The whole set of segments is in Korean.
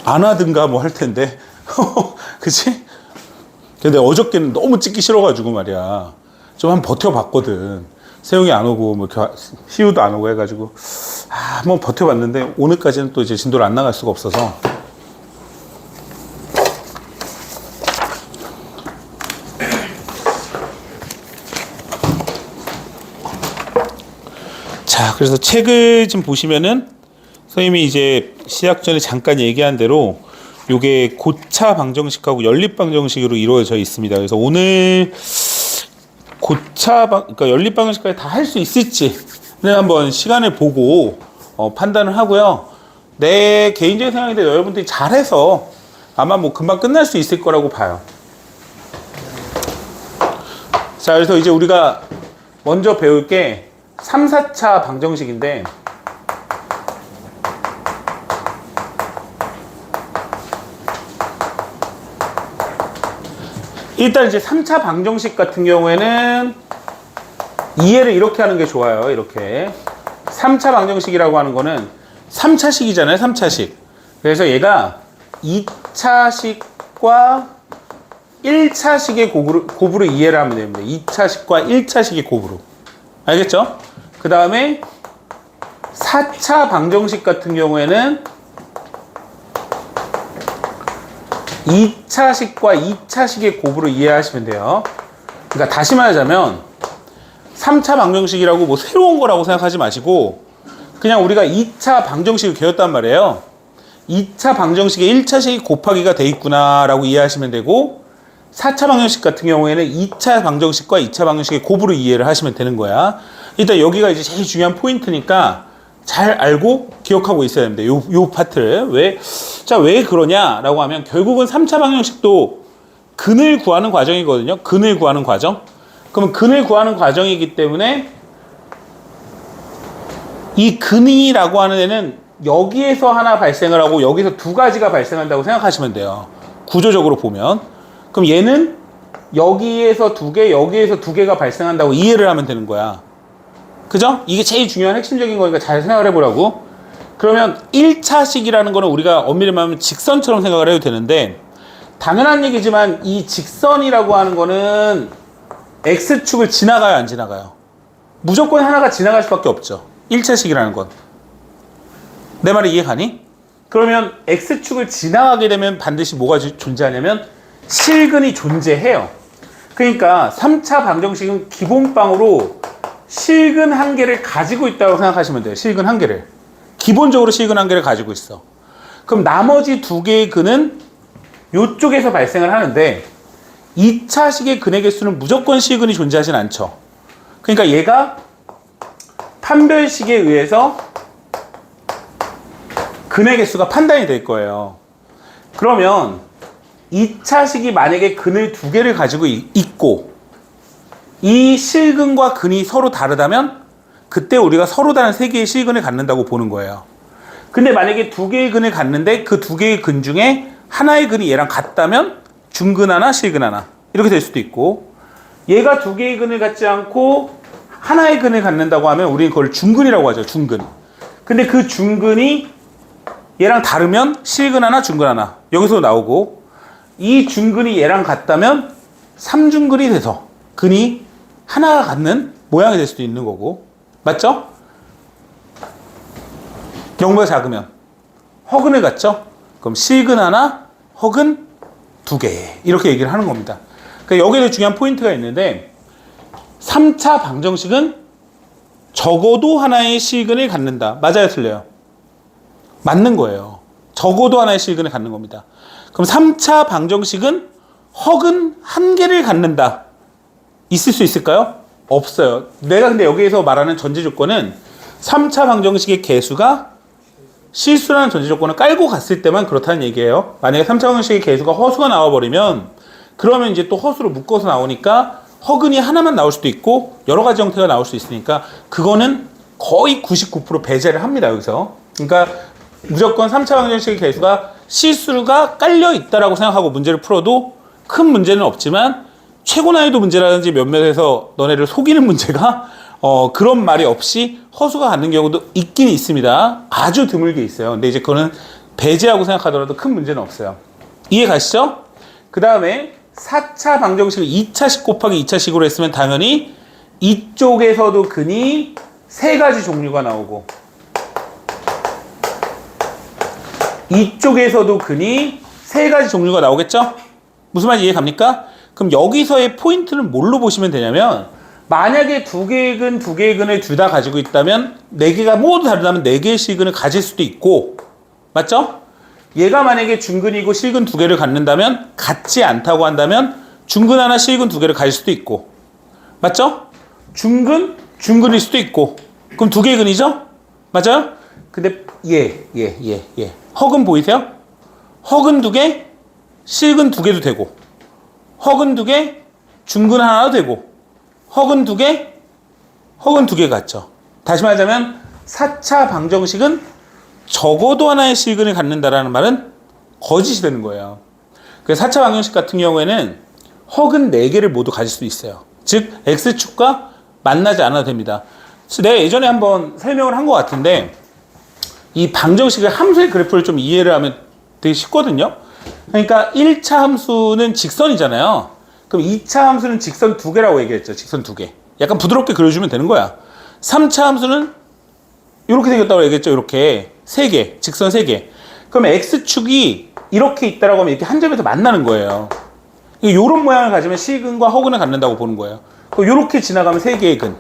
안 하든가 뭐 할 텐데. 그치? 근데 어저께는 너무 찍기 싫어가지고 말이야. 좀 한번 버텨봤거든. 세용이 안 오고, 뭐, 시우도 안 오고 해가지고. 한번 버텨봤는데, 오늘까지는 또 이제 진도를 안 나갈 수가 없어서. 자, 그래서 책을 좀 보시면은, 선생님이 이제 시작 전에 잠깐 얘기한 대로, 요게 고차 방정식하고 연립 방정식으로 이루어져 있습니다. 그래서 오늘 그러니까 연립 방정식까지 다 할 수 있을지는 한번 시간을 보고 판단을 하고요. 내 개인적인 생각인데 여러분들이 잘해서 아마 뭐 금방 끝날 수 있을 거라고 봐요. 자, 그래서 이제 우리가 먼저 배울 게 3, 4차 방정식인데, 일단 이제 3차 방정식 같은 경우에는 이해를 이렇게 하는 게 좋아요. 이렇게 3차 방정식이라고 하는 거는 3차식이잖아요. 3차식. 그래서 얘가 2차식과 1차식의 곱으로 이해를 하면 됩니다. 2차식과 1차식의 곱으로. 알겠죠? 그 다음에 4차 방정식 같은 경우에는 2차식과 2차식의 곱으로 이해하시면 돼요. 그러니까 다시 말하자면 3차 방정식이라고 뭐 새로운 거라고 생각하지 마시고 그냥 우리가 2차 방정식을 배웠단 말이에요. 2차 방정식에 1차식이 곱하기가 돼 있구나 라고 이해하시면 되고, 4차 방정식 같은 경우에는 2차 방정식과 2차 방정식의 곱으로 이해를 하시면 되는 거야. 일단 여기가 이제 제일 중요한 포인트니까 잘 알고 기억하고 있어야 됩니다. 요 파트를. 왜 그러냐라고 하면 결국은 3차 방정식도 근을 구하는 과정이거든요. 근을 구하는 과정. 그러면 근을 구하는 과정이기 때문에 이 근이라고 하는 애는 여기에서 하나 발생을 하고 여기서 두 가지가 발생한다고 생각하시면 돼요. 구조적으로 보면. 그럼 얘는 여기에서 두 개, 여기에서 두 개가 발생한다고 이해를 하면 되는 거야. 그죠? 이게 제일 중요한 핵심적인 거니까 잘 생각을 해보라고. 그러면 1차식이라는 거는 우리가 엄밀히 말하면 직선처럼 생각을 해도 되는데, 당연한 얘기지만 이 직선이라고 하는 거는 X축을 지나가요, 안 지나가요? 무조건 하나가 지나갈 수밖에 없죠. 1차식이라는 건. 내 말이 이해 가니? 그러면 X축을 지나가게 되면 반드시 뭐가 존재하냐면 실근이 존재해요. 그러니까 3차 방정식은 기본빵으로 실근 한 개를 가지고 있다고 생각하시면 돼요. 실근 한 개를. 기본적으로 실근 한 개를 가지고 있어. 그럼 나머지 두 개의 근은 이쪽에서 발생을 하는데 2차식의 근의 개수는 무조건 실근이 존재하진 않죠. 그러니까 얘가 판별식에 의해서 근의 개수가 판단이 될 거예요. 그러면 2차식이 만약에 근을 두 개를 가지고 있고 이 실근과 근이 서로 다르다면 그때 우리가 서로 다른 세 개의 실근을 갖는다고 보는 거예요. 근데 만약에 두 개의 근을 갖는데 그 두 개의 근 중에 하나의 근이 얘랑 같다면 중근 하나, 실근 하나 이렇게 될 수도 있고, 얘가 두 개의 근을 갖지 않고 하나의 근을 갖는다고 하면 우리는 그걸 중근이라고 하죠. 중근. 근데 그 중근이 얘랑 다르면 실근 하나, 중근 하나 여기서 나오고, 이 중근이 얘랑 같다면 삼중근이 돼서 근이 하나가 갖는 모양이 될 수도 있는 거고, 맞죠? 0보다 작으면 허근을 갖죠? 그럼 실근 하나, 허근 두 개 이렇게 얘기를 하는 겁니다. 그러니까 여기에 중요한 포인트가 있는데 3차 방정식은 적어도 하나의 실근을 갖는다. 맞아요, 틀려요? 맞는 거예요. 적어도 하나의 실근을 갖는 겁니다. 그럼 3차 방정식은 허근 한 개를 갖는다. 있을 수 있을까요? 없어요. 내가 근데 여기에서 말하는 전제 조건은 3차 방정식의 개수가 실수라는 전제 조건을 깔고 갔을 때만 그렇다는 얘기예요. 만약에 3차 방정식의 개수가 허수가 나와버리면 그러면 이제 또 허수로 묶어서 나오니까 허근이 하나만 나올 수도 있고 여러 가지 형태가 나올 수 있으니까 그거는 거의 99% 배제를 합니다, 여기서. 그러니까 무조건 3차 방정식의 개수가 실수가 깔려 있다라고 생각하고 문제를 풀어도 큰 문제는 없지만 최고 난이도 문제라든지 몇몇에서 너네를 속이는 문제가 그런 말이 없이 허수가 갖는 경우도 있긴 있습니다. 아주 드물게 있어요. 근데 이제 그거는 배제하고 생각하더라도 큰 문제는 없어요. 이해 가시죠? 그 다음에 4차 방정식을 2차식 곱하기 2차식으로 했으면 당연히 이쪽에서도 근이 3가지 종류가 나오고 이쪽에서도 근이 3가지 종류가 나오겠죠? 무슨 말인지 이해 갑니까? 그럼 여기서의 포인트는 뭘로 보시면 되냐면 만약에 2개의 근, 2개의 근을 둘 다 가지고 있다면 4개가 모두 다르다면 4개의 실근을 가질 수도 있고 맞죠? 얘가 만약에 중근이고 실근 2개를 갖는다면 같지 않다고 한다면 중근 하나 실근 2개를 가질 수도 있고 맞죠? 중근, 중근일 수도 있고 그럼 2개의 근이죠? 맞아요? 근데 허근 보이세요? 허근 2개, 실근 2개도 되고 허근 2개, 중근 하나도 되고 허근 2개, 허근 2개 같죠? 다시 말하자면 4차 방정식은 적어도 하나의 실근을 갖는다라는 말은 거짓이 되는 거예요. 그래서 4차 방정식 같은 경우에는 허근 4개를 모두 가질 수 있어요. 즉 X축과 만나지 않아도 됩니다. 내가 예전에 한번 설명을 한 것 같은데 이 방정식의 함수의 그래프를 좀 이해를 하면 되게 쉽거든요. 그러니까 1차 함수는 직선이잖아요. 그럼 2차 함수는 직선 2개라고 얘기했죠. 직선 2개. 약간 부드럽게 그려주면 되는 거야. 3차 함수는 이렇게 생겼다고 얘기했죠. 이렇게 3개, 직선 3개. 그럼 X축이 이렇게 있다라고 하면 이렇게 한 점에서 만나는 거예요. 이런 모양을 가지면 실근과 허근을 갖는다고 보는 거예요. 그럼 이렇게 지나가면 3개의 근.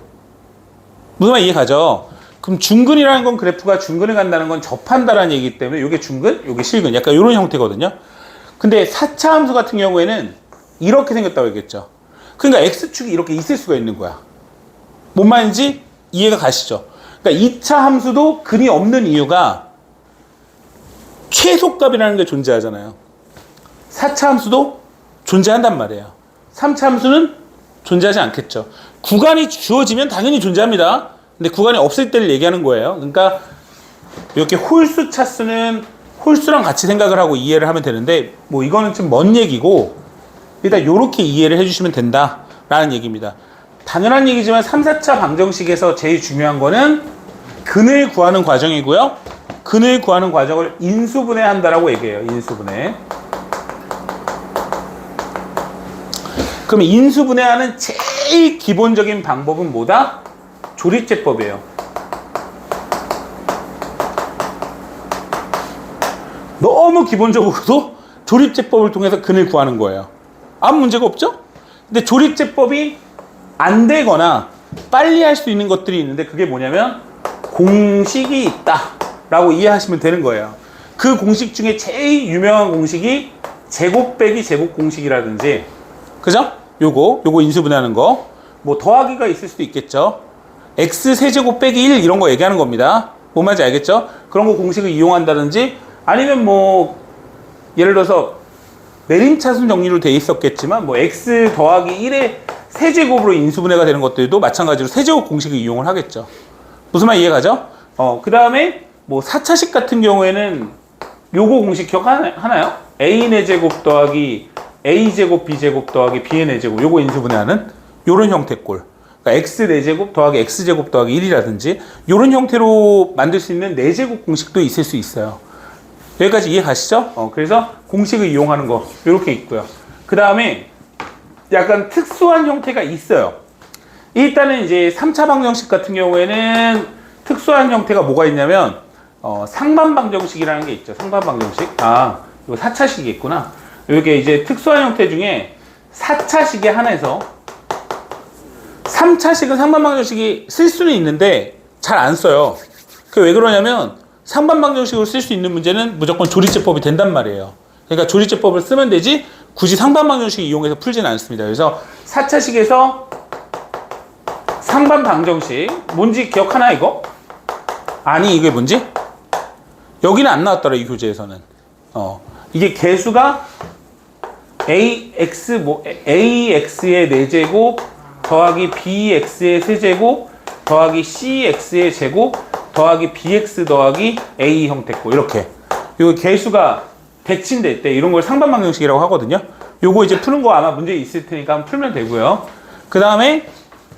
무슨 말 이해가죠? 그럼 중근이라는 건 그래프가 중근을 간다는 건 접한다라는 얘기이기 때문에 이게 중근, 이게 실근. 약간 이런 형태거든요. 근데 4차 함수 같은 경우에는 이렇게 생겼다고 얘기했죠. 그러니까 X축이 이렇게 있을 수가 있는 거야. 뭔 말인지 이해가 가시죠? 그러니까 2차 함수도 근이 없는 이유가 최소값이라는 게 존재하잖아요. 4차 함수도 존재한단 말이에요. 3차 함수는 존재하지 않겠죠. 구간이 주어지면 당연히 존재합니다. 근데 구간이 없을 때를 얘기하는 거예요. 그러니까 이렇게 홀수 차수는 홀수랑 같이 생각을 하고 이해를 하면 되는데 뭐 이거는 좀 먼 얘기고 일단 이렇게 이해를 해주시면 된다라는 얘기입니다. 당연한 얘기지만 3, 4차 방정식에서 제일 중요한 거는 근을 구하는 과정이고요. 근을 구하는 과정을 인수분해한다라고 얘기해요. 인수분해. 그럼 인수분해하는 제일 기본적인 방법은 뭐다? 조립제법이에요. 너무 기본적으로도 조립제법을 통해서 근을 구하는 거예요. 아무 문제가 없죠? 근데 조립제법이 안 되거나 빨리 할 수 있는 것들이 있는데 그게 뭐냐면 공식이 있다라고 이해하시면 되는 거예요. 그 공식 중에 제일 유명한 공식이 제곱 빼기 제곱 공식이라든지 그죠? 요거 인수분해하는 거. 뭐 더하기가 있을 수도 있겠죠. x 세제곱 빼기 1 이런 거 얘기하는 겁니다. 뭔 말인지 알겠죠? 그런 거 공식을 이용한다든지 아니면 뭐 예를 들어서 내림차순 정리로 돼 있었겠지만 뭐 x 더하기 1의 세제곱으로 인수분해가 되는 것들도 마찬가지로 세제곱 공식을 이용을 하겠죠. 무슨 말 이해가죠? 그 다음에 뭐 4차식 같은 경우에는 요거 공식 기억하나요? a의 제곱 더하기 a제곱 b제곱 더하기 b의 제곱 요거 인수분해하는 요런 형태꼴. 그러니까 x 4제곱 더하기 x제곱 더하기 1이라든지 요런 형태로 만들 수 있는 4제곱 공식도 있을 수 있어요. 여기까지 이해 가시죠? 그래서 공식을 이용하는 거 요렇게 있고요. 그 다음에 약간 특수한 형태가 있어요. 일단은 이제 3차 방정식 같은 경우에는 특수한 형태가 뭐가 있냐면 상반 방정식이라는 게 있죠. 상반 방정식. 아, 이거 4차식이 있구나. 이게 이제 특수한 형태 중에 4차식에 한해서 3차식은 상반 방정식이 쓸 수는 있는데 잘 안 써요. 그게 왜 그러냐면 상반 방정식으로 쓸 수 있는 문제는 무조건 조립제법이 된단 말이에요. 그러니까 조립제법을 쓰면 되지 굳이 상반 방정식 이용해서 풀지는 않습니다. 그래서 4차식에서 상반 방정식 뭔지 기억하나 이거? 아니 이게 뭔지? 여기는 안 나왔더라 이 교재에서는. 이게 개수가 ax의 4제곱 더하기 bx의 세제곱 더하기 cx의 제곱 더하기 bx 더하기 a 형태고 이렇게 요 개수가 대칭될 때 이런 걸 상반 방정식이라고 하거든요. 요거 이제 푸는 거 아마 문제 있을 테니까 한번 풀면 되고요. 그 다음에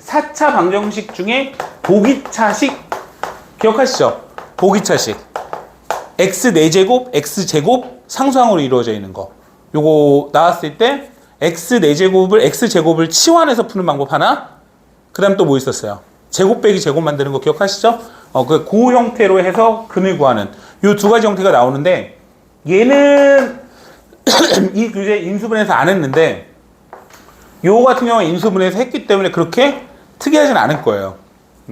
4차 방정식 중에 보기차식 기억하시죠? 보기차식 x 4제곱, x 제곱 상수항으로 이루어져 있는 거. 요거 나왔을 때 x 4제곱을 x 제곱을 치환해서 푸는 방법 하나. 그다음 또 뭐 있었어요? 제곱 빼기 제곱 만드는 거 기억하시죠? 그 형태로 해서 근을 구하는 요 두 가지 형태가 나오는데 얘는 이 교재 인수분해에서 안 했는데 요 같은 경우는 인수분해에서 했기 때문에 그렇게 특이하진 않을 거예요.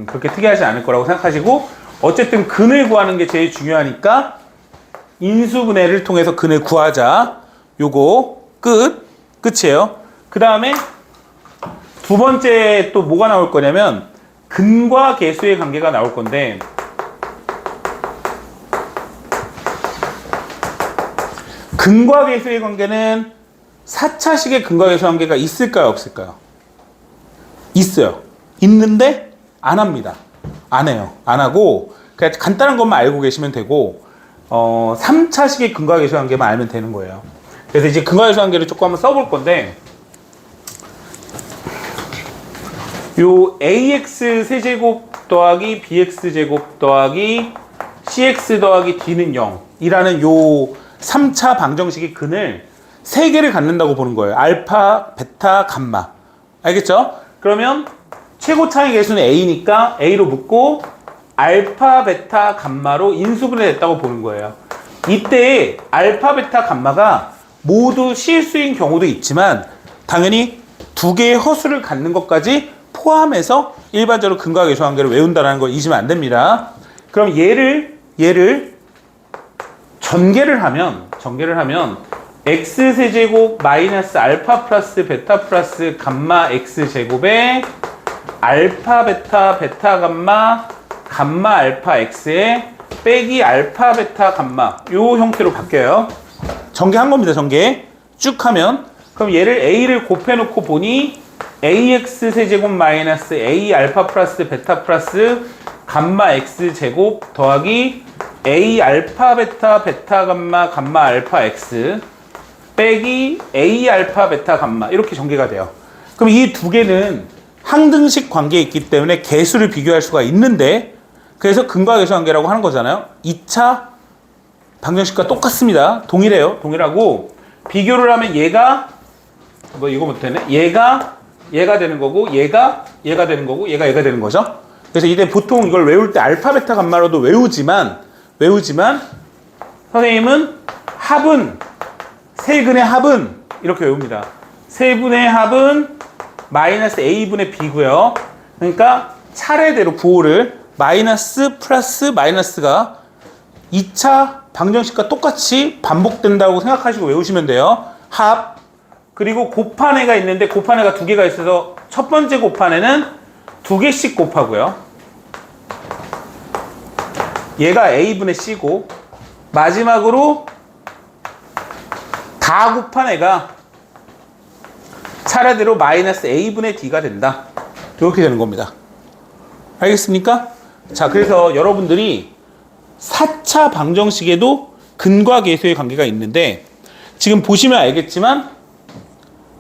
그렇게 특이하지 않을 거라고 생각하시고 어쨌든 근을 구하는 게 제일 중요하니까 인수분해를 통해서 근을 구하자. 요거 끝이에요. 그 다음에 두 번째 또 뭐가 나올 거냐면 근과 계수의 관계가 나올 건데 근과 계수의 관계는 4차식의 근과 계수 관계가 있을까요? 없을까요? 있어요. 있는데 안 합니다. 안 해요. 안 하고 그냥 간단한 것만 알고 계시면 되고 3차식의 근과 계수 관계만 알면 되는 거예요. 그래서 이제 근과 계수 관계를 조금 한번 써볼 건데 요 ax 세제곱 더하기 bx 제곱 더하기 cx 더하기 d는 0이라는 요 3차 방정식의 근을 3개를 갖는다고 보는 거예요. 알파, 베타, 감마. 알겠죠? 그러면 최고 차이 계수는 a니까 a로 묶고 알파, 베타, 감마로 인수분해 됐다고 보는 거예요. 이때 알파, 베타, 감마가 모두 실수인 경우도 있지만 당연히 두 개의 허수를 갖는 것까지 포함해서 일반적으로 근과 계수 관계를 외운다는 걸 잊으면 안 됩니다. 그럼 얘를 전개를 하면 x 세제곱 마이너스 알파 플러스 베타 플러스 감마 x 제곱에 알파 베타 베타 감마 감마 알파 x에 빼기 알파 베타 감마 요 형태로 바뀌어요. 전개한 겁니다. 전개 쭉 하면 그럼 얘를 a를 곱해놓고 보니 ax 세제곱 마이너스 a 알파 플러스 베타 플러스 감마 x 제곱 더하기 a 알파 베타 베타 감마 감마 알파 x 빼기 a 알파 베타 감마 이렇게 전개가 돼요. 그럼 이 두 개는 항등식 관계에 있기 때문에 개수를 비교할 수가 있는데 그래서 근과 계수 관계라고 하는 거잖아요. 2차 방정식과 똑같습니다. 동일해요. 동일하고 비교를 하면 얘가 뭐 이거 못했네. 얘가 되는 거고 얘가 되는 거고 얘가 되는 거죠. 그래서 이때 보통 이걸 외울 때 알파 베타 감마로도 외우지만 선생님은 합은 세근의 합은 이렇게 외웁니다. 세분의 합은 마이너스 a분의 b고요. 그러니까 차례대로 부호를 마이너스 플러스 마이너스가 2차 방정식과 똑같이 반복된다고 생각하시고 외우시면 돼요. 합 그리고 곱한애가 있는데 곱한애가 두 개가 있어서 첫 번째 곱한애는 두 개씩 곱하고요. 얘가 a분의 c고 마지막으로 다 곱한 애가 차례대로 마이너스 a분의 d가 된다. 이렇게 되는 겁니다. 알겠습니까? 자, 그래서 여러분들이 4차 방정식에도 근과 계수의 관계가 있는데 지금 보시면 알겠지만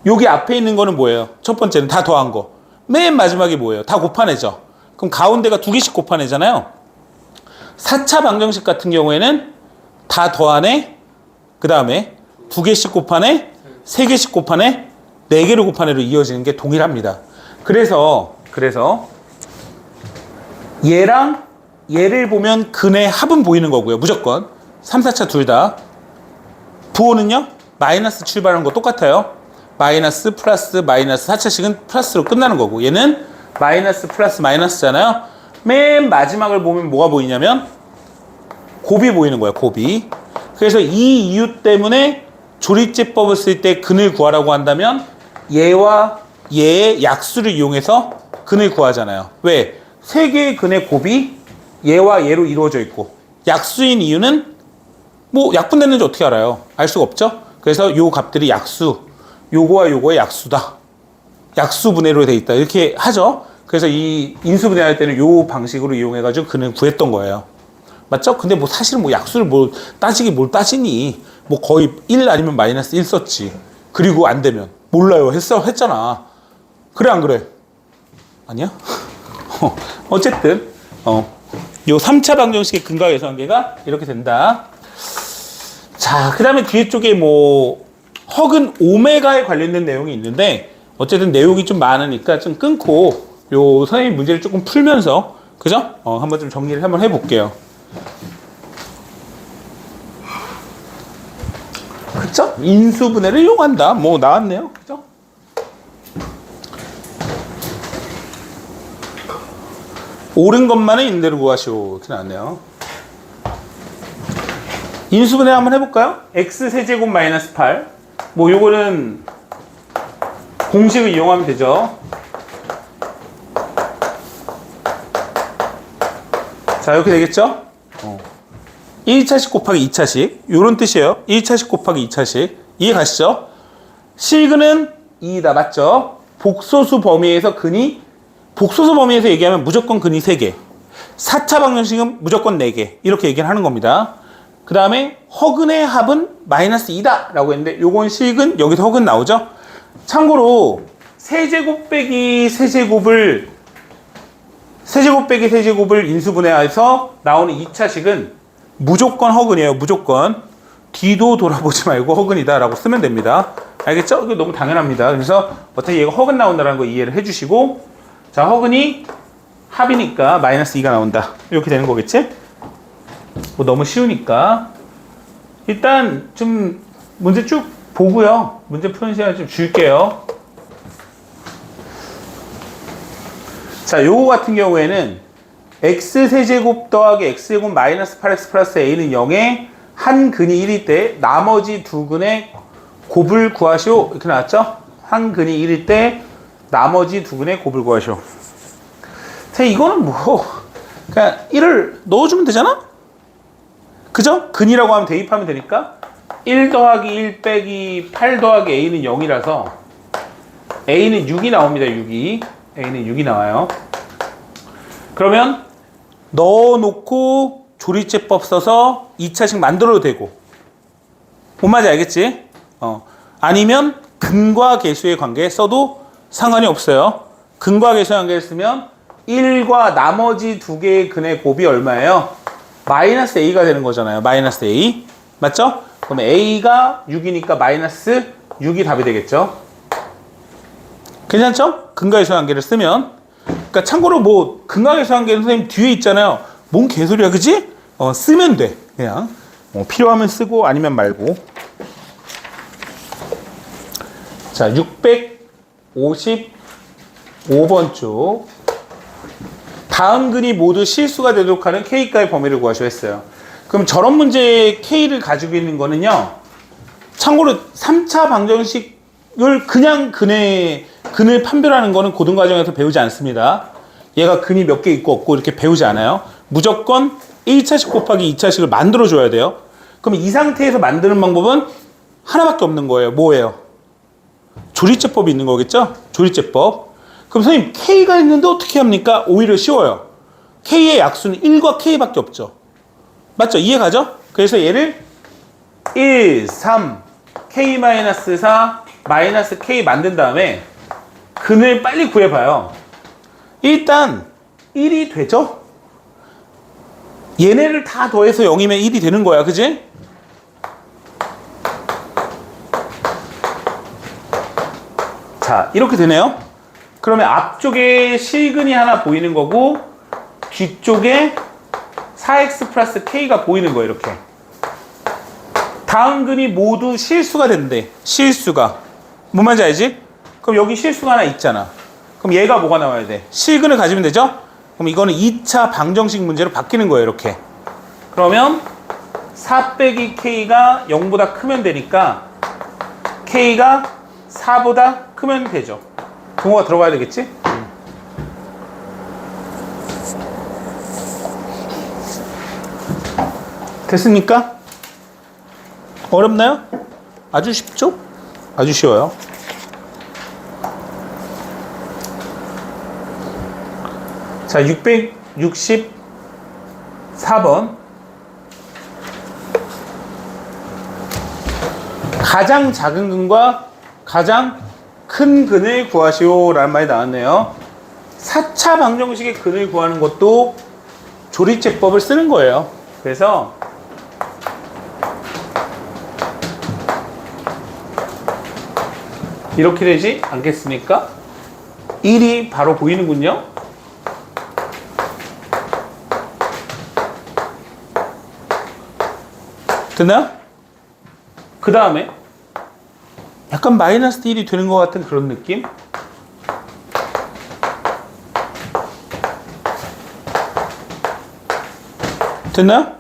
여기 앞에 있는 거는 뭐예요? 첫 번째는 다 더한 거. 맨 마지막에 뭐예요? 다 곱한 애죠. 그럼 가운데가 두 개씩 곱한 애잖아요. 4차 방정식 같은 경우에는 다 더한 애, 그 다음에 두 개씩 곱한 애, 세 개씩 곱한 애, 네 개를 곱한 애로 이어지는 게 동일합니다. 그래서 얘랑 얘를 보면 근의 합은 보이는 거고요. 무조건 3, 4차 둘 다. 부호는요? 마이너스 출발하는 거 똑같아요. 마이너스 플러스 마이너스 4차식은 플러스로 끝나는 거고 얘는 마이너스 플러스 마이너스잖아요. 맨 마지막을 보면 뭐가 보이냐면 곱이 보이는 거예요. 곱이. 그래서 이 이유 때문에 조리제법을 쓸 때 근을 구하라고 한다면 얘와 얘의 약수를 이용해서 근을 구하잖아요. 왜? 세 개의 근의 곱이 얘와 얘로 이루어져 있고 약수인 이유는 뭐 약분됐는지 어떻게 알아요? 알 수가 없죠? 그래서 요 값들이 약수, 요거와 요거의 약수다. 약수분해로 돼 있다. 이렇게 하죠. 그래서 이 인수분해할 때는 요 방식으로 이용해가지고 근을 구했던 거예요. 맞죠? 근데 뭐 사실은 뭐 약수를 뭘 따지기 뭘 따지니? 뭐 거의 1 아니면 마이너스 1 썼지. 그리고 안 되면 몰라요. 했잖아. 그래 안 그래? 아니야? 어쨌든 요 3차 방정식의 근과 계수 관계가 이렇게 된다. 자, 그 다음에 뒤에 쪽에 뭐 허근 오메가에 관련된 내용이 있는데 어쨌든 내용이 좀 많으니까 좀 끊고 요 선생님 문제를 조금 풀면서 그죠? 한번 좀 정리를 한번 해볼게요. 그쵸? 인수분해를 이용한다. 뭐 나왔네요. 그죠? 옳은 것만은 있는 대로 구하시오. 이렇게 나왔네요. 인수분해 한번 해볼까요? x세제곱 마이너스 8. 뭐 요거는 공식을 이용하면 되죠. 자, 이렇게 되겠죠? 1차식 곱하기 2차식 요런 뜻이에요. 1차식 곱하기 2차식 이해 가시죠? 실근은 2다. 맞죠? 복소수 범위에서 근이 복소수 범위에서 얘기하면 무조건 근이 3개 4차 방정식은 무조건 4개 이렇게 얘기를 하는 겁니다. 그 다음에 허근의 합은 마이너스 2다 라고 했는데 요건 실근 여기서 허근 나오죠. 참고로 세제곱 빼기 세제곱을 인수분해해서 나오는 2차식은 무조건 허근이에요. 무조건. 뒤도 돌아보지 말고 허근이다 라고 쓰면 됩니다. 알겠죠? 이거 너무 당연합니다. 그래서 어떻게 얘가 허근 나온다는 거 이해를 해주시고 자, 허근이 합이니까 마이너스 2가 나온다. 이렇게 되는 거겠지? 뭐 너무 쉬우니까 일단 좀 문제 쭉 보고요. 문제 푸는 시간 좀 줄게요. 자, 요거 같은 경우에는 x세제곱 더하기 x제곱 마이너스 8x 플러스 a는 0에 한 근이 1일 때 나머지 두 근의 곱을 구하시오. 이렇게 나왔죠? 한 근이 1일 때 나머지 두 근의 곱을 구하시오. 자, 이거는 뭐 그냥 1을 넣어주면 되잖아? 그죠? 근이라고 하면 대입하면 되니까 1 더하기 1 빼기 8 더하기 a는 0이라서 a는 6이 나옵니다. 6이. a는 6이 나와요. 그러면 넣어놓고 조리제법 써서 2차식 만들어도 되고 뭔 말인지 알겠지? 아니면 근과 계수의 관계 써도 상관이 없어요. 근과 계수의 관계를 쓰면 1과 나머지 두 개의 근의 곱이 얼마예요? 마이너스 a가 되는 거잖아요. 마이너스 a. 맞죠? 그럼 a가 6이니까 마이너스 6이 답이 되겠죠? 괜찮죠? 근과 계수의 관계를 쓰면. 그러니까 참고로 뭐 근과 계수의 관계는 선생님 뒤에 있잖아요. 뭔 개소리야, 그지? 쓰면 돼. 그냥 필요하면 쓰고 아니면 말고. 자, 655번 쪽. 다음 근이 모두 실수가 되도록 하는 K가의 범위를 구하시오 했어요. 그럼 저런 문제의 K를 가지고 있는 거는요. 참고로 3차 방정식을 그냥 근을 판별하는 거는 고등과정에서 배우지 않습니다. 얘가 근이 몇 개 있고 없고 이렇게 배우지 않아요. 무조건 1차식 곱하기 2차식을 만들어줘야 돼요. 그럼 이 상태에서 만드는 방법은 하나밖에 없는 거예요. 뭐예요? 조리제법이 있는 거겠죠? 조리제법. 그럼 선생님 K가 있는데 어떻게 합니까? 오히려 쉬워요. K의 약수는 1과 K밖에 없죠. 맞죠? 이해가죠? 그래서 얘를 1, 3, K-4, 마이너스 K 만든 다음에 근을 빨리 구해봐요. 일단 1이 되죠? 얘네를 다 더해서 0이면 1이 되는 거야. 그지? 자, 이렇게 되네요. 그러면 앞쪽에 실근이 하나 보이는 거고 뒤쪽에 4x 플러스 k가 보이는 거예요. 이렇게. 다음 근이 모두 실수가 된대. 실수가. 뭔 말인지 알지? 그럼 여기 실수가 하나 있잖아. 그럼 얘가 뭐가 나와야 돼? 실근을 가지면 되죠? 그럼 이거는 2차 방정식 문제로 바뀌는 거예요. 이렇게. 그러면 4 빼기 k가 0보다 크면 되니까 k가 4보다 크면 되죠. 동호가 들어가야 되겠지? 됐습니까? 어렵나요? 아주 쉽죠? 아주 쉬워요. 자, 664번. 가장 작은 근과 가장 큰 근을 구하시오 라는 말이 나왔네요. 4차 방정식의 근을 구하는 것도 조리제법을 쓰는 거예요. 그래서 이렇게 되지 않겠습니까? 1이 바로 보이는군요. 됐나요? 그 다음에 약간 마이너스 1이 되는 것 같은 그런 느낌? 됐나요?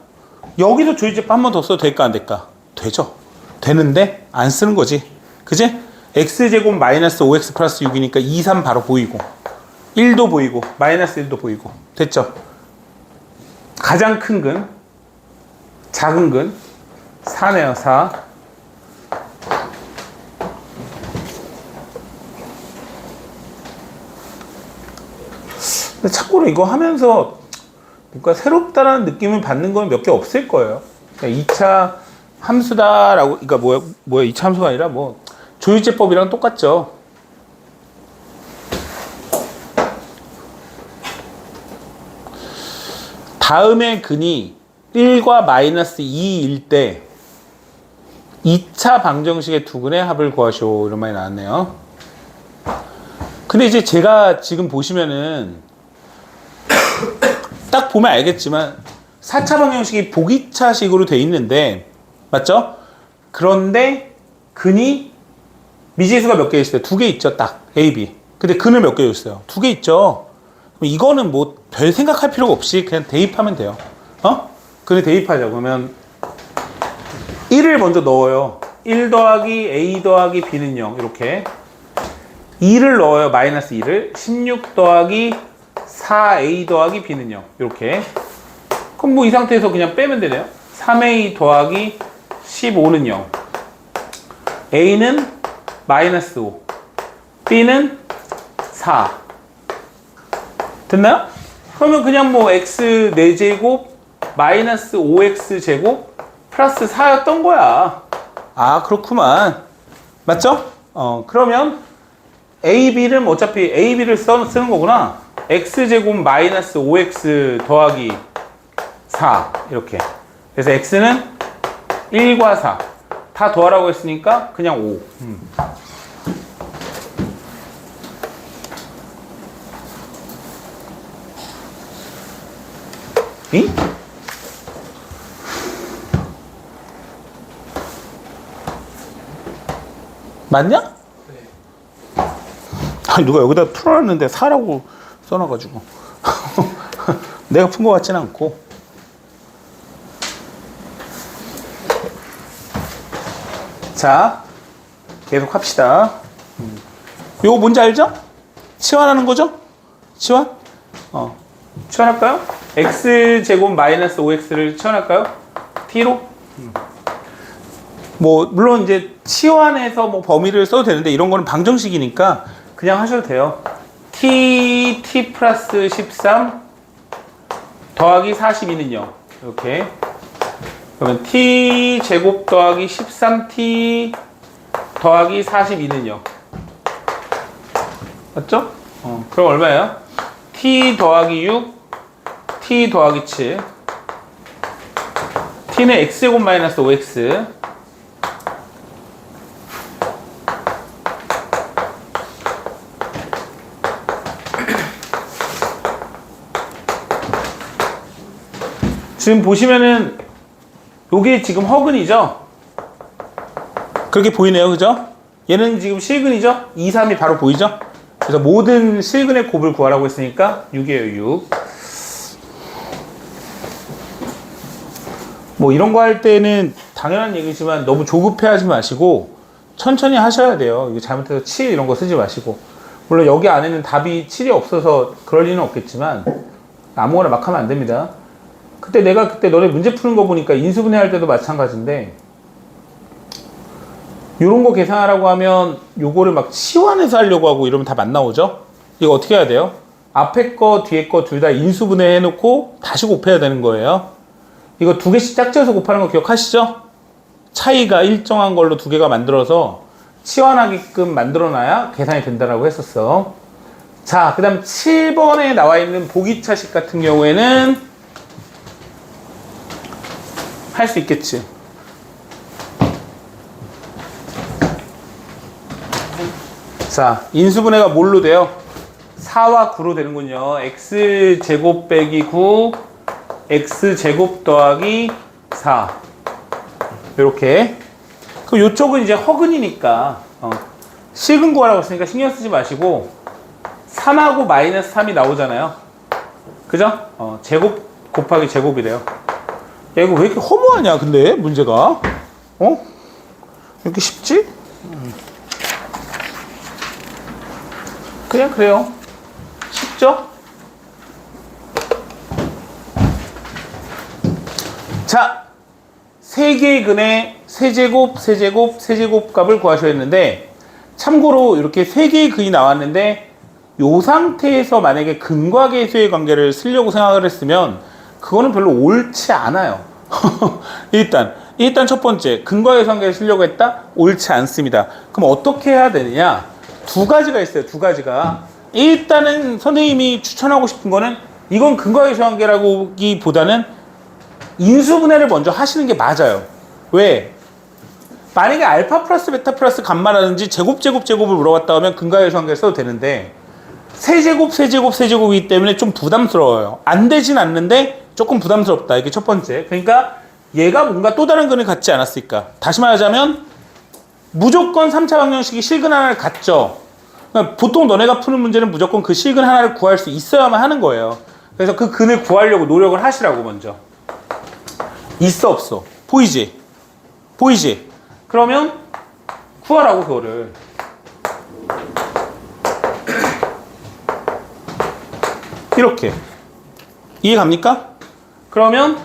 여기서 조이제법 한 번 더 써도 될까 안 될까? 되죠. 되는데 안 쓰는 거지. 그지? x제곱 마이너스 5x 플러스 6이니까 2, 3 바로 보이고 1도 보이고 마이너스 1도 보이고 됐죠? 가장 큰 근, 작은 근 4네요. 4. 근데 참고로 이거 하면서 뭔가 새롭다라는 느낌을 받는 건 몇 개 없을 거예요. 그러니까 2차 함수다라고, 그러니까 뭐야 2차 함수가 아니라 뭐 조율제법이랑 똑같죠. 다음의 근이 1과 마이너스 2일 때 2차 방정식의 두 근의 합을 구하시오. 이런 말이 나왔네요. 근데 이제 제가 지금 보시면은 딱 보면 알겠지만 4차 방정식이 보기차식으로 돼 있는데 맞죠? 그런데 근이 미지수가 몇 개 있어요? 2개 있죠. 딱 A, B. 근데 근을 몇 개 있어요? 2개 있죠. 그럼 이거는 뭐 별 생각할 필요가 없이 그냥 대입하면 돼요. 근을 대입하죠. 그러면 1을 먼저 넣어요. 1 더하기 A 더하기 B는 0 이렇게 2를 넣어요. 마이너스 2를 16 더하기 4A 더하기 B는 0 이렇게. 그럼 뭐 이 상태에서 그냥 빼면 되네요. 3A 더하기 15는 0 A는 마이너스 5 B는 4 됐나요? 그러면 그냥 뭐 X 4제곱 마이너스 5X 제곱 플러스 4였던 거야. 아 그렇구만. 맞죠? 그러면 A, B를 어차피 A, B를 쓰는 거구나. X제곱 마이너스 5X 더하기 4 이렇게. 그래서 X는 1과 4 다 더하라고 했으니까 그냥 5. 이? 맞냐? 네. 아니 누가 여기다 풀어놨는데 4라고 써놔가지고 내가 푼 것 같지는 않고. 자 계속 합시다. 요거 뭔지 알죠? 치환하는 거죠? 치환? 치환할까요? X제곱 마이너스 5X를 치환할까요? T로? 뭐 물론 이제 치환해서 뭐 범위를 써도 되는데 이런 거는 방정식이니까 그냥 하셔도 돼요. T 플러스 13 더하기 42는 0 이렇게. 그러면 T 제곱 더하기 13T 더하기 42는 0 맞죠? 그럼 얼마예요? T 더하기 6 T 더하기 7 T는 X제곱 마이너스 5X 지금 보시면은 요게 지금 허근이죠? 그렇게 보이네요. 그죠? 얘는 지금 실근이죠? 2, 3이 바로 보이죠? 그래서 모든 실근의 곱을 구하라고 했으니까 6이에요. 6. 뭐 이런 거 할 때는 당연한 얘기지만 너무 조급해하지 마시고 천천히 하셔야 돼요. 이거 잘못해서 7 이런 거 쓰지 마시고. 물론 여기 안에는 답이 7이 없어서 그럴 리는 없겠지만 아무거나 막 하면 안 됩니다. 그때 너네 문제 푸는 거 보니까 인수분해 할 때도 마찬가지인데 요런 거 계산하라고 하면 요거를 막 치환해서 하려고 하고 이러면 답 안 나오죠? 이거 어떻게 해야 돼요? 앞에 거 뒤에 거 둘 다 인수분해 해놓고 다시 곱해야 되는 거예요. 이거 두 개씩 짝지어서 곱하는 거 기억하시죠? 차이가 일정한 걸로 두 개가 만들어서 치환하게끔 만들어놔야 계산이 된다라고 했었어. 자, 그 다음 7번에 나와 있는 보기차식 같은 경우에는 할 수 있겠지. 자, 인수분해가 뭘로 돼요? 4와 9로 되는군요. x제곱 빼기 9, x제곱 더하기 4. 이렇게. 그럼 이쪽은 이제 허근이니까 식은 구하라고 했으니까 신경 쓰지 마시고 3하고 마이너스 3이 나오잖아요. 그죠? 제곱 곱하기 제곱이래요. 야, 이거 왜 이렇게 허무하냐, 근데 문제가? 이렇게 쉽지? 그냥 그래요. 쉽죠? 자, 세 개의 근의 세제곱, 세제곱, 세제곱 값을 구하셔야 했는데, 참고로 이렇게 세 개의 근이 나왔는데, 이 상태에서 만약에 근과 계수의 관계를 쓰려고 생각을 했으면, 그거는 별로 옳지 않아요. 일단 첫 번째, 근과 계수 관계를 쓰려고 했다? 옳지 않습니다. 그럼 어떻게 해야 되느냐? 두 가지가 있어요, 두 가지가. 일단은 선생님이 추천하고 싶은 거는, 이건 근과 계수 관계라기보다는 인수분해를 먼저 하시는 게 맞아요. 왜? 만약에 알파 플러스 베타 플러스 감마라든지 제곱을 물어봤다 하면 근과 계수 관계를 써도 되는데, 세제곱이기 때문에 좀 부담스러워요. 안 되진 않는데 조금 부담스럽다. 이게 첫 번째. 그러니까 얘가 뭔가 또 다른 근을 갖지 않았을까. 다시 말하자면 무조건 3차 방정식이 실근 하나를 갖죠. 그러니까 보통 너네가 푸는 문제는 무조건 그 실근 하나를 구할 수 있어야만 하는 거예요. 그래서 그 근을 구하려고 노력을 하시라고 먼저. 있어 없어? 보이지? 그러면 구하라고 그거를. 이렇게. 이해 갑니까? 그러면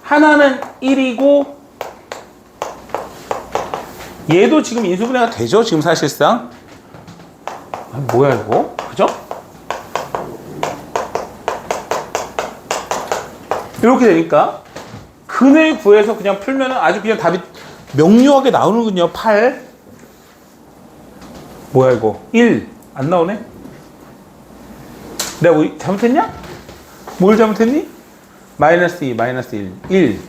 하나는 1이고 얘도 지금 인수분해가 되죠? 지금 사실상. 뭐야 이거? 그죠? 이렇게 되니까 근을 구해서 그냥 풀면은 아주 그냥 답이 명료하게 나오는군요. 8. 뭐야 이거? 1. 안 나오네? 내가 뭐 잘못했냐? 뭘 잘못했니? 마이너스 2, 마이너스 1. 1.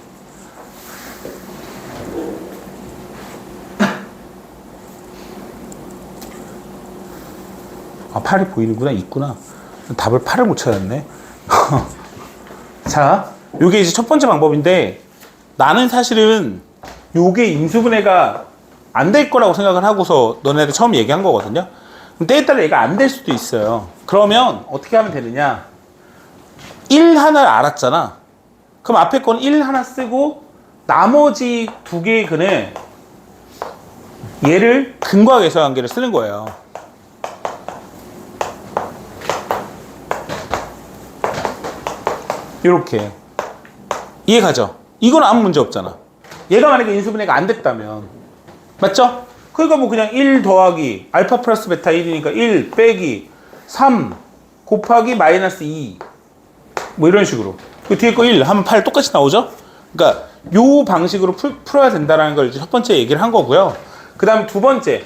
아, 8이 보이는구나. 있구나. 답을 8을 못 찾았네. 자, 요게 이제 첫 번째 방법인데, 나는 사실은 요게 인수분해가 안 될 거라고 생각을 하고서 너네한테 처음 얘기한 거거든요. 때에 따라 얘가 안 될 수도 있어요. 그러면 어떻게 하면 되느냐? 1 하나를 알았잖아. 그럼 앞에 건 1 하나 쓰고 나머지 두 개의 근을 얘를 근과 계수 관계를 쓰는 거예요. 이렇게. 이해 가죠? 이건 아무 문제 없잖아. 얘가 만약에 인수분해가 안 됐다면. 맞죠? 그러니까 뭐 그냥 1 더하기 알파 플러스 베타 1이니까 1 빼기 3 곱하기 마이너스 2 뭐 이런 식으로. 그 뒤에 거 1 하면 8 똑같이 나오죠? 그러니까 요 방식으로 풀어야 된다는 걸 이제 첫 번째 얘기를 한 거고요. 그 다음에 두 번째,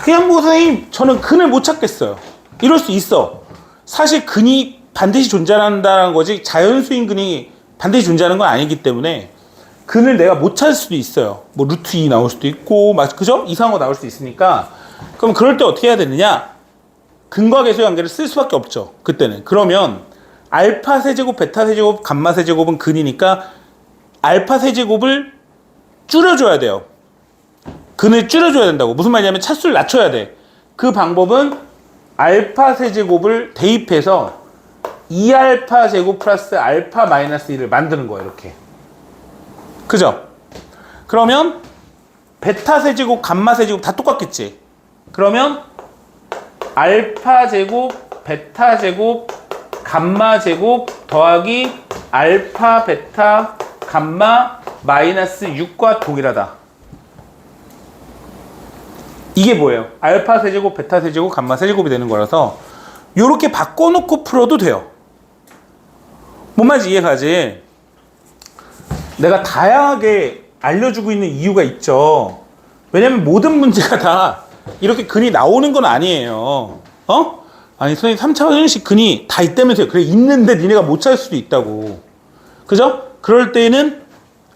그냥 뭐 선생님 저는 근을 못 찾겠어요. 이럴 수 있어. 사실 근이 반드시 존재한다는 거지 자연수인 근이 반드시 존재하는 건 아니기 때문에 근을 내가 못 찾을 수도 있어요. 뭐 루트 2 나올 수도 있고, 그죠? 이상한 거 나올 수도 있으니까. 그럼 그럴 때 어떻게 해야 되느냐? 근과 계수의 관계를 쓸 수밖에 없죠. 그때는. 그러면 알파 세제곱, 베타 세제곱, 감마 세제곱은 근이니까 알파 세제곱을 줄여줘야 돼요. 근을 줄여줘야 된다고. 무슨 말이냐면 차수를 낮춰야 돼. 그 방법은 알파 세제곱을 대입해서 2알파 제곱 플러스 알파 마이너스 1을 만드는 거예요. 이렇게. 그죠? 그러면 베타 세제곱, 감마 세제곱 다 똑같겠지? 그러면 알파 제곱, 베타 제곱, 감마 제곱 더하기 알파, 베타, 감마 마이너스 6과 동일하다. 이게 뭐예요? 알파 세제곱, 베타 세제곱, 감마 세제곱이 되는 거라서 요렇게 바꿔놓고 풀어도 돼요. 뭔 말인지 이해가지? 내가 다양하게 알려주고 있는 이유가 있죠. 왜냐면 모든 문제가 다 이렇게 근이 나오는 건 아니에요. 아니 선생님 3차 방정식 근이 다 있다면서요. 그래 있는데 니네가 못 찾을 수도 있다고. 그죠? 그럴 때는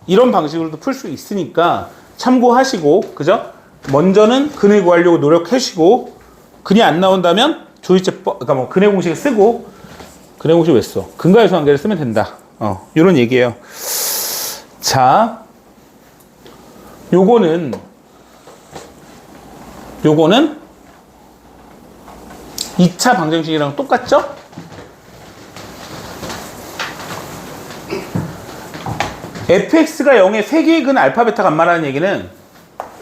이런 방식으로도 풀 수 있으니까 참고하시고, 그죠? 먼저는 근을 구하려고 노력하시고 근이 안 나온다면 조리제법, 그러니까 뭐 근의 공식을 쓰고 근의 공식 왜 써? 근과의 관계를 쓰면 된다. 이런 얘기예요. 자, 요거는 2차 방정식이랑 똑같죠? fx가 0의 3개의 근 알파, 베타, 감마라는 얘기는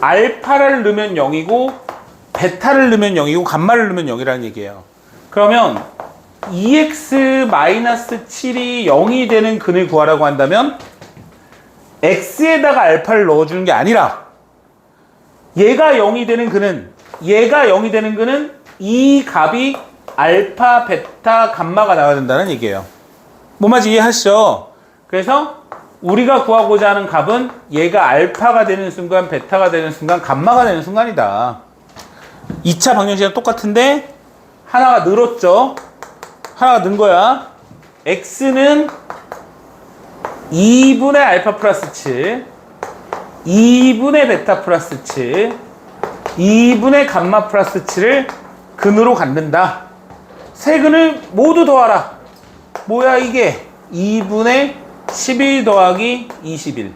알파를 넣으면 0이고 베타를 넣으면 0이고 감마를 넣으면 0이라는 얘기예요. 그러면 2x-7이 0이 되는 근을 구하라고 한다면 x에다가 알파를 넣어주는 게 아니라 얘가 0이 되는 근은 이 값이 알파, 베타, 감마가 나와야 된다는 얘기예요. 뭔 말인지 이해하시죠? 그래서 우리가 구하고자 하는 값은 얘가 알파가 되는 순간, 베타가 되는 순간, 감마가 되는 순간이다. 2차 방정식이랑 똑같은데 하나가 늘었죠? 하나가 는 거야. x는 2분의 알파 플러스 7, 2분의 베타 플러스 7, 2분의 감마 플러스 7을 근으로 갖는다. 세 근을 모두 더하라. 뭐야 이게? 2분의 11 더하기 21.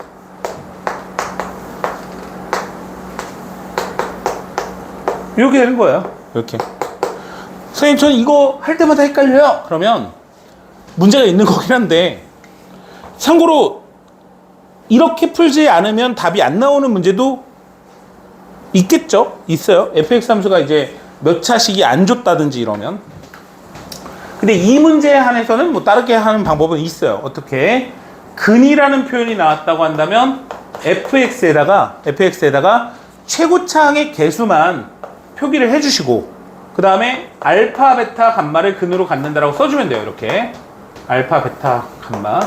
이렇게 되는 거예요. 이렇게. 선생님, 저는 이거 할 때마다 헷갈려요. 그러면 문제가 있는 거긴 한데, 참고로 이렇게 풀지 않으면 답이 안 나오는 문제도 있겠죠? 있어요. fx 함수가 이제 몇 차식이 안 줬다든지 이러면. 근데 이 문제에 한해서는 뭐 다르게 하는 방법은 있어요. 어떻게? 근이라는 표현이 나왔다고 한다면 fx에다가 최고차항의 개수만 표기를 해주시고 그 다음에 알파, 베타, 감마를 근으로 갖는다라고 써주면 돼요. 이렇게 알파, 베타, 감마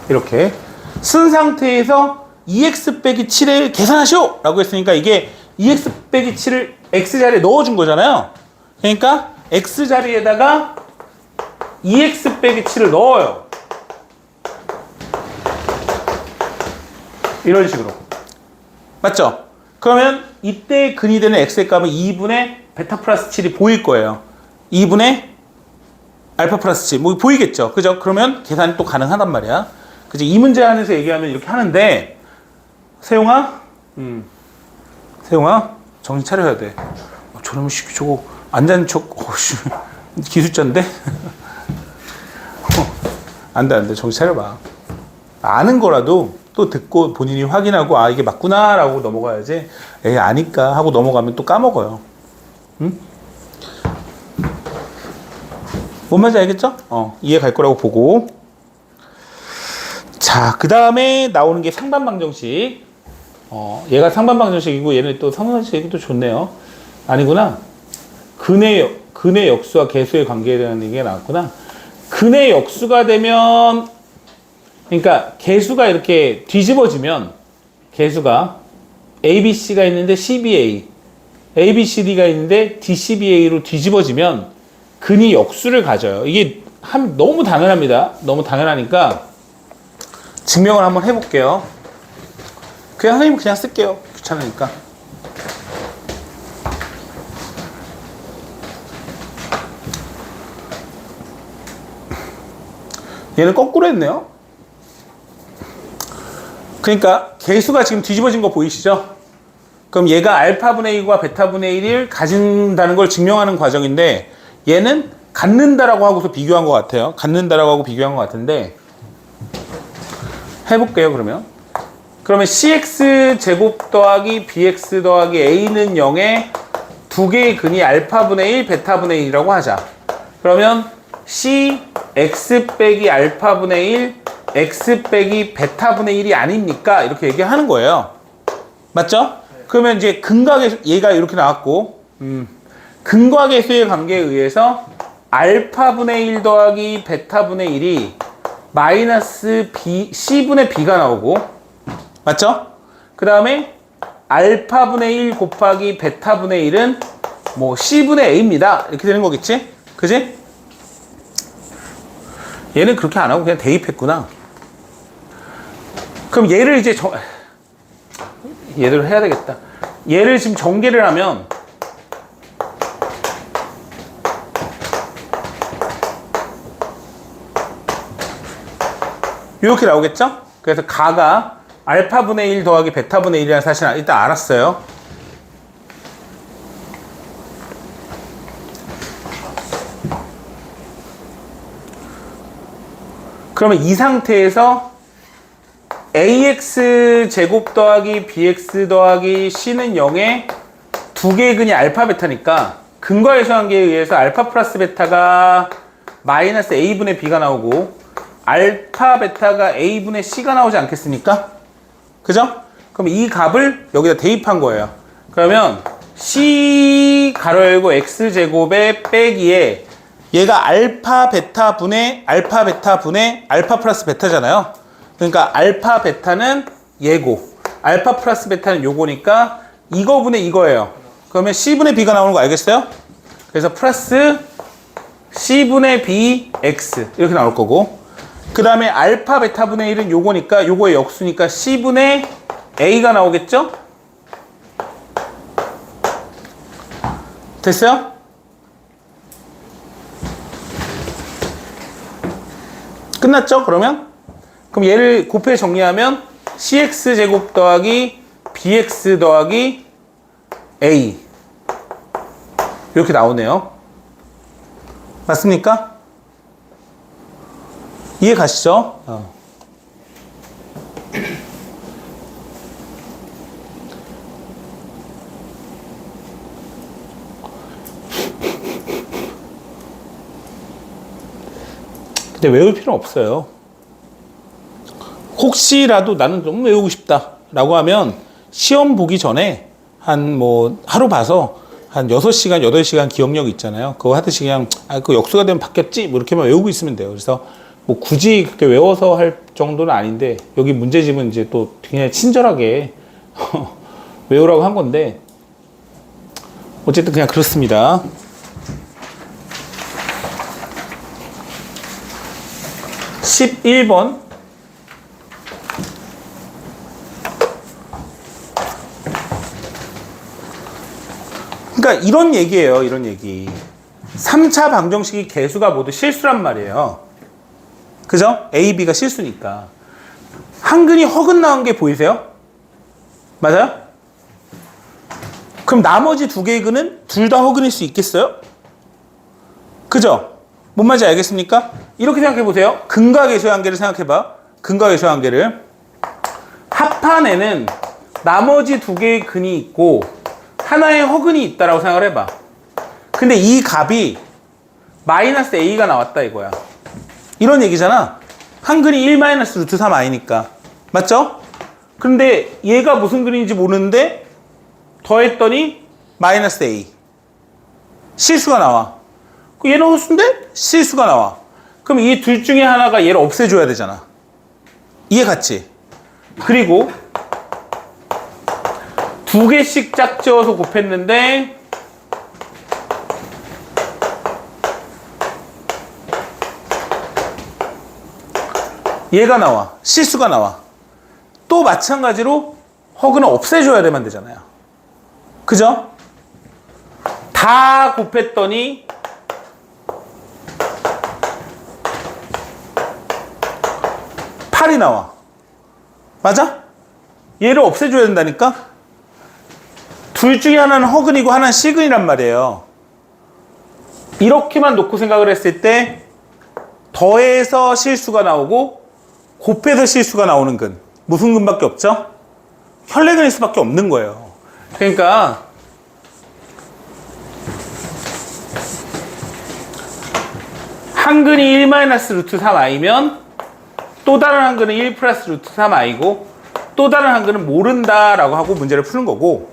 이렇게 쓴 상태에서 2x 빼기 7을 계산하시오! 라고 했으니까 이게 2x 빼기 7을 x자리에 넣어준 거잖아요. 그러니까 x자리에다가 2x 빼기 7을 넣어요. 이런 식으로. 맞죠? 그러면 이때 근이 되는 x의 값은 2분의 베타 플러스 7이 보일 거예요. 2분의 알파 플러스 7. 뭐 보이겠죠? 그죠? 그러면 계산이 또 가능하단 말이야. 그치? 이 문제 안에서 얘기하면 이렇게 하는데, 세용아? 세용아? 정신 차려야 돼. 저놈의 새끼 저거 안 자는 척, 기술자인데? 안 돼. 정신 차려봐. 아는 거라도 또 듣고 본인이 확인하고, 아, 이게 맞구나, 라고 넘어가야지. 에이, 아니까 하고 넘어가면 또 까먹어요. 응? 뭔 말인지 알겠죠? 이해 갈 거라고 보고. 자, 그 다음에 나오는 게 상반방정식. 얘가 상반방정식이고, 얘는 또 상반방정식이 또 좋네요. 아니구나. 근의 역수와 개수의 관계에 대한 얘기가 나왔구나. 근의 역수가 되면, 그러니까 개수가 이렇게 뒤집어지면, 개수가 ABC가 있는데 CBA, ABCD가 있는데 DCBA로 뒤집어지면 근이 역수를 가져요. 이게 너무 당연합니다. 너무 당연하니까 증명을 한번 해볼게요. 그냥 선생님 그냥 쓸게요. 귀찮으니까. 얘는 거꾸로 했네요. 그러니까 개수가 지금 뒤집어진 거 보이시죠? 그럼 얘가 알파분의 1과 베타분의 1을 가진다는 걸 증명하는 과정인데 얘는 갖는다라고 하고서 비교한 것 같아요. 갖는다라고 하고 비교한 것 같은데 해볼게요. 그러면 cx 제곱 더하기 bx 더하기 a는 0에 두 개의 근이 알파분의 1, 베타분의 1이라고 하자. 그러면 c x 빼기 알파분의 1, x 빼기 베타분의 1이 아닙니까? 이렇게 얘기하는 거예요. 맞죠? 그러면 이제 근과 개수, 얘가 이렇게 나왔고, 근과 개수의 관계에 의해서 알파분의 1 더하기 베타분의 1이 마이너스 c분의 b가 나오고, 맞죠? 그 다음에 알파분의 1 곱하기 베타분의 1은 뭐 c분의 a입니다. 이렇게 되는 거겠지? 그지? 얘는 그렇게 안 하고 그냥 대입했구나. 그럼 얘를 이제 얘대로 해야 되겠다. 얘를 지금 전개를 하면 이렇게 나오겠죠? 그래서 가가 알파분의 1 더하기 베타분의 1이라는 사실을 일단 알았어요. 그러면 이 상태에서 ax 제곱 더하기 bx 더하기 c는 0에 두 개의 근이 알파 베타니까 근과 예수관계에 의해서 알파 플러스 베타가 마이너스 a분의 b가 나오고 알파 베타가 a분의 c가 나오지 않겠습니까? 그죠? 그럼 이 값을 여기다 대입한 거예요. 그러면 c 가로 열고 x 제곱에 빼기에 얘가 알파 베타 분의 알파 플러스 베타잖아요. 그러니까 알파 베타는 얘고 알파 플러스 베타는 요거니까 이거분의 이거예요. 그러면 c분의 b가 나오는 거 알겠어요? 그래서 플러스 c분의 bx 이렇게 나올 거고, 그 다음에 알파 베타분의 1은 요거니까 요거의 역수니까 c분의 a가 나오겠죠? 됐어요? 끝났죠? 그럼 얘를 곱해 정리하면 cx 제곱 더하기 bx 더하기 a 이렇게 나오네요. 맞습니까? 이해 가시죠? 근데 외울 필요는 없어요. 혹시라도 나는 너무 외우고 싶다 라고 하면 시험 보기 전에 한 하루 봐서 한 6시간, 8시간 기억력 있잖아요. 그거 하듯이 그냥 그 역수가 되면 바뀌었지 이렇게만 외우고 있으면 돼요. 그래서 굳이 그렇게 외워서 할 정도는 아닌데 여기 문제집은 이제 또 그냥 친절하게 외우라고 한 건데 어쨌든 그냥 그렇습니다. (11번) 그러니까 이런 얘기예요. 이런 얘기. 3차 방정식이 개수가 모두 실수란 말이에요. 그죠? A, B가 실수니까. 한 근이 허근 나온 게 보이세요? 맞아요? 그럼 나머지 두 개의 근은 둘 다 허근일 수 있겠어요? 그죠? 뭔 말인지 알겠습니까? 이렇게 생각해 보세요. 근과 개수의 관계를 생각해 봐. 근과 개수의 관계를. 합판에는 나머지 두 개의 근이 있고 하나의 허근이 있다라고 생각을 해봐. 근데 이 값이 마이너스 a가 나왔다 이거야. 이런 얘기잖아. 한 근이 1 마이너스 루트 3i니까. 맞죠? 그런데 얘가 무슨 근인지 모르는데 더했더니 마이너스 a. 실수가 나와. 얘는 홀수인데 실수가 나와. 그럼 이 둘 중에 하나가 얘를 없애줘야 되잖아. 이해 갔지? 그리고 두 개씩 짝지어서 곱했는데 얘가 나와. 실수가 나와. 또 마찬가지로 허근을 없애줘야 되잖아요. 그죠? 다 곱했더니 팔이 나와. 맞아? 얘를 없애줘야 된다니까? 둘 중에 하나는 허근이고 하나는 실근이란 말이에요. 이렇게만 놓고 생각을 했을 때 더해서 실수가 나오고 곱해서 실수가 나오는 근. 무슨 근밖에 없죠? 혈내근일 수밖에 없는 거예요. 그러니까 한 근이 1 마이너스 루트 3i면 또 다른 한 근은 1 플러스 루트 3i고 또 다른 한 근은 모른다라고 하고 문제를 푸는 거고.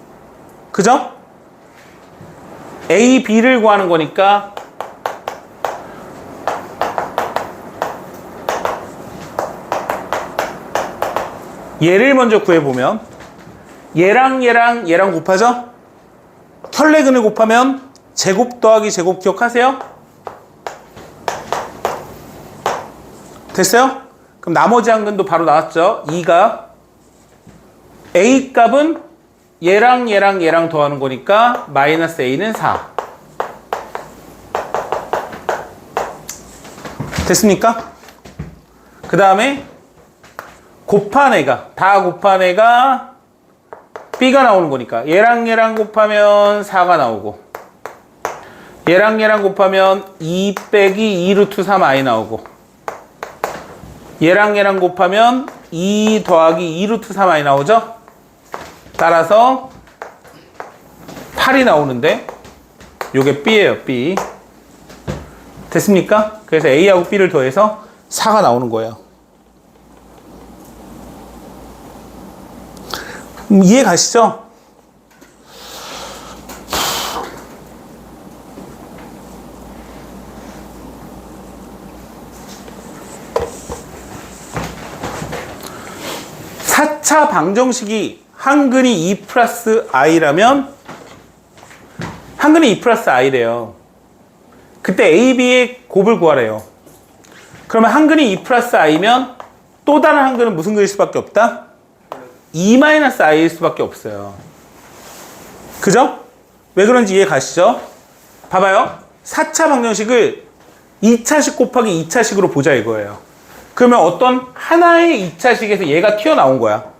그죠? A, B를 구하는 거니까 얘를 먼저 구해보면 얘랑 곱하죠? 혈내근을 곱하면 제곱 더하기 제곱 기억하세요? 됐어요? 그럼 나머지 한 근도 바로 나왔죠? 2가 A 값은 얘랑 얘랑 얘랑 더하는 거니까 마이너스 a는 4. 됐습니까? 그 다음에 곱한 애가 다 곱한 애가 b가 나오는 거니까 얘랑 얘랑 곱하면 4가 나오고 얘랑 얘랑 곱하면 2 빼기 2 루트 3i 나오고 얘랑 얘랑 곱하면 2 더하기 2 루트 3i 나오죠? 따라서 8이 나오는데 요게 b예요, b. 됐습니까? 그래서 a하고 b를 더해서 4가 나오는 거예요. 이해 가시죠? 사 차 방정식이 한근이 2 플러스 i라면 한근이 2 플러스 i래요. 그때 a, b의 곱을 구하래요. 그러면 한근이 2 플러스 i면 또 다른 한근은 무슨 근일 수밖에 없다? 2 마이너스 i일 수밖에 없어요. 그죠? 왜 그런지 이해 가시죠? 봐봐요. 4차 방정식을 2차식 곱하기 2차식으로 보자 이거예요. 그러면 어떤 하나의 2차식에서 얘가 튀어나온 거야.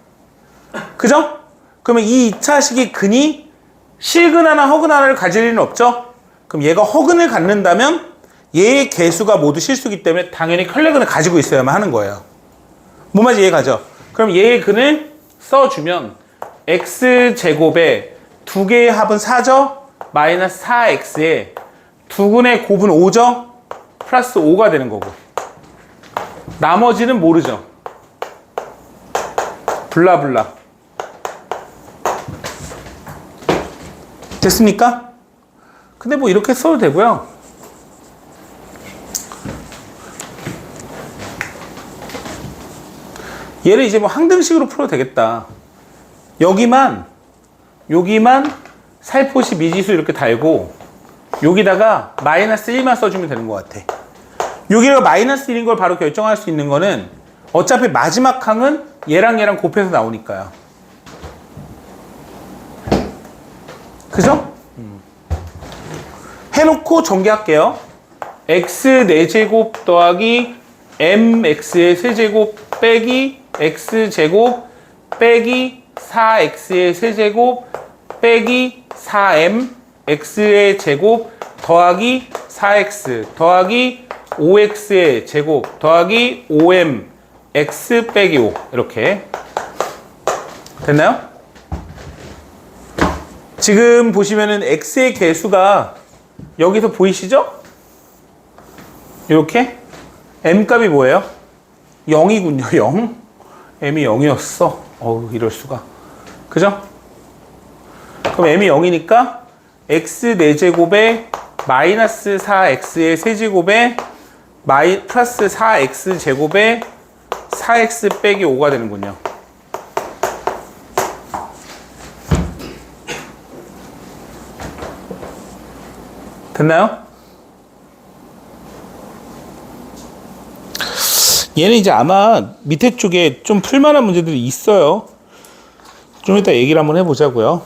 그죠? 그러면 이 2차식이 근이 실근 하나 허근 하나를 가질 일은 없죠? 그럼 얘가 허근을 갖는다면 얘의 개수가 모두 실수기 때문에 당연히 컬레근을 가지고 있어야만 하는 거예요. 뭔 말인지 이해 가죠? 그럼 얘의 근을 써주면 x제곱에 두 개의 합은 4죠? 마이너스 4x에 두 근의 곱은 5죠? 플러스 5가 되는 거고 나머지는 모르죠? 블라블라. 됐습니까? 근데 뭐 이렇게 써도 되고요. 얘를 이제 뭐 항등식으로 풀어도 되겠다. 여기만 살포시 미지수 이렇게 달고 여기다가 마이너스 1만 써주면 되는 것 같아. 여기가 마이너스 1인 걸 바로 결정할 수 있는 거는 어차피 마지막 항은 얘랑 얘랑 곱해서 나오니까요. 그죠? 해놓고 전개할게요. x 4제곱 더하기 mx의 세제곱 빼기 x제곱 빼기 4x의 세제곱 빼기 4m x의 제곱 더하기 4x 더하기 5x의 제곱 더하기 5m x 빼기 5 이렇게 됐나요? 지금 보시면은 x의 개수가 여기서 보이시죠? 이렇게 m값이 뭐예요? 0이군요. 0. m이 0이었어. 어우 이럴 수가. 그죠? 그럼 m이 0이니까 x 4제곱에 마이너스 4x의 세제곱에 플러스 4x 제곱에 4x 빼기 5가 되는군요. 됐나요? 얘는 이제 아마 밑에 쪽에 좀 풀만한 문제들이 있어요. 좀 이따 얘기를 한번 해보자고요.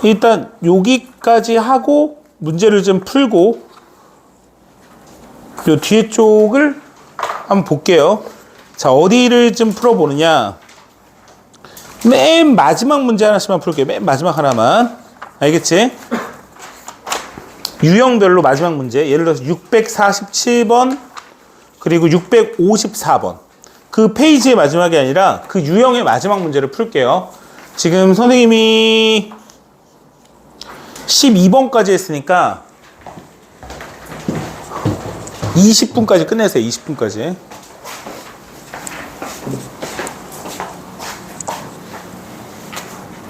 일단 여기까지 하고 문제를 좀 풀고 요 뒤에 쪽을 한번 볼게요. 자, 어디를 좀 풀어보느냐. 맨 마지막 문제 하나씩만 풀게요. 맨 마지막 하나만. 알겠지? 유형별로 마지막 문제. 예를 들어서 647번 그리고 654번. 그 페이지의 마지막이 아니라 그 유형의 마지막 문제를 풀게요. 지금 선생님이 12번까지 했으니까 20분까지 끝내세요. 20분까지.